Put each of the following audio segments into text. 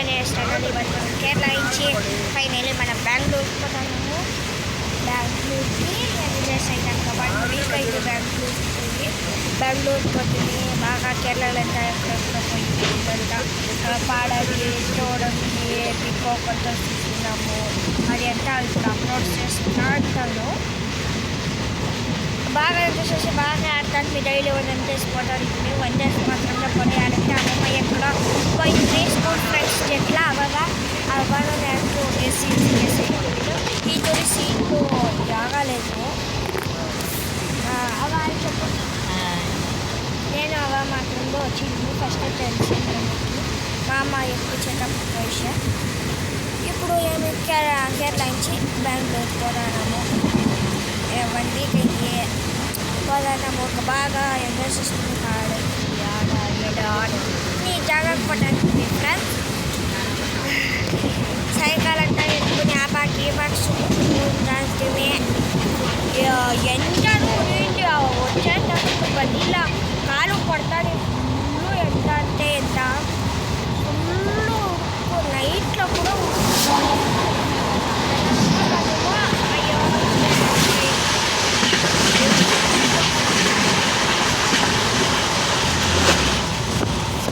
అనే స్టడీ పట్టుకున్నాం. కేరళ నుంచి ఫైనల్లీ మన బెంగళూరుకి పోతున్నాము. బెంగళూరుకి ఎంజాయ్ అయినాక 1 వీక్ అయితే బెంగళూరు పోతుంది. బాగా కేరళలో ఎంత ఎక్కడెక్కడ పోయింది ఇదంతా పాడకి చూడండి పికోకలతో చూస్తున్నాము. అది ఎంత ఇప్పుడు అప్లోడ్ చేస్తున్నాను. బాగా చూసేసి బాగా ఆడతాను. మీ డైలీ వన్ తీసుకోవడానికి వన్ చేసి మాత్రమే కొనేయాలంటే అమ్మమ్మ ఎక్కడ పోయింది స్కూల్ ఫ్రెండ్స్ ఎట్లా అవగా నాకు ఈ తొలి సీట్లు రాగలేదు. అవ అని చెప్పు నేను అవ మాత్రంలో వచ్చింది ఫస్ట్ తెలిసింది. మా అమ్మ ఎక్కువ చెకప్ విషయం. ఇప్పుడు ఏమి కేరళ నుంచి బెంగళూరు పోరాడము 1 వీక్ అయితే పోదాము. ఒక బాగా ఎంజాయ్ చేసుకుంటాడు. నీ జాగ్రత్త పట్టండి ఫ్రెండ్స్. సైకిల్ అంతా ఎత్తుకుని ఆ బాకి ఈ బాక్స్ దానికి ఎండను నీటి వచ్చేటప్పుడు బదిలా కాలు పడతాను. ఫుల్ ఎంత అంటే ఎంత ఫుల్ నైట్లో కూడా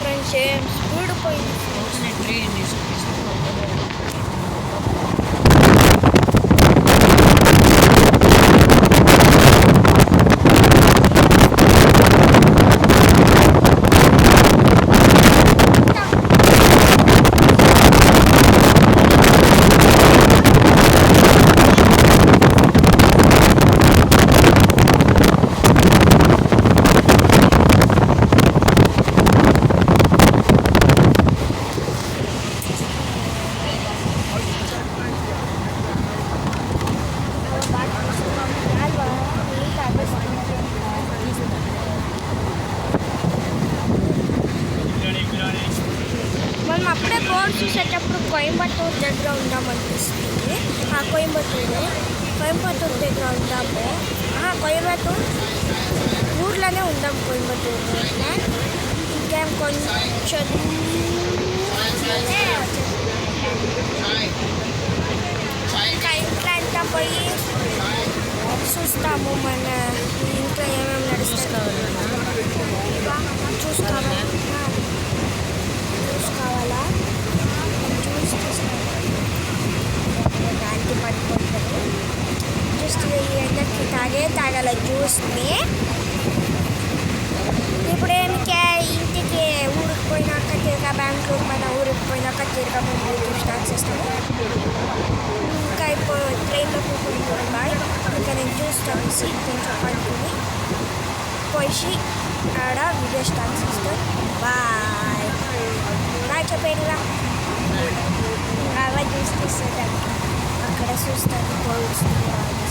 ఫ్రెండ్స్ స్పీడ్ పోయింది. ట్రైన్ మనం అప్పుడే బోర్డు చూసేటప్పుడు కోయంబత్తూరు దగ్గర ఉందామనిపిస్తుంది. కోయంబత్తూరు దగ్గర ఉందాము. కోయంబత్తూరు ఊర్లోనే ఉందాం. కోయంబత్తూరు ఇంకేం కొంచెం ఇంకా ఇంట్లో అంతా పోయి చూస్తాము. మన ఇంట్లో ఏమేమి నడుస్తాము చూసుకోవాలా దానికి పట్టుకుంటారు. జస్ట్ ఎండకి తాగాల జ్యూస్ని. ఇప్పుడు ఏమికే ఇంటికి ఊరికి పోయినాక తిరగా బెంగళూరు మన ఊరికి పోయినాక తిరగా మేము జ్యూస్ స్టార్ట్ చేస్తాము. ఇంకా ఇప్పుడు ట్రైన్లో కూర్చుని బాయ్. ఇంకా నేను జ్యూస్ తాగేసి కొంచెం పడుకుని పోయి ఆడ వీడియో స్టార్ట్ చేస్తాను. బాయ్ బాయ్ చెప్పేలా అలా జ్యూస్ తీసేదానికి అక్కడ చూస్తాను పోల్చుకుంటాను.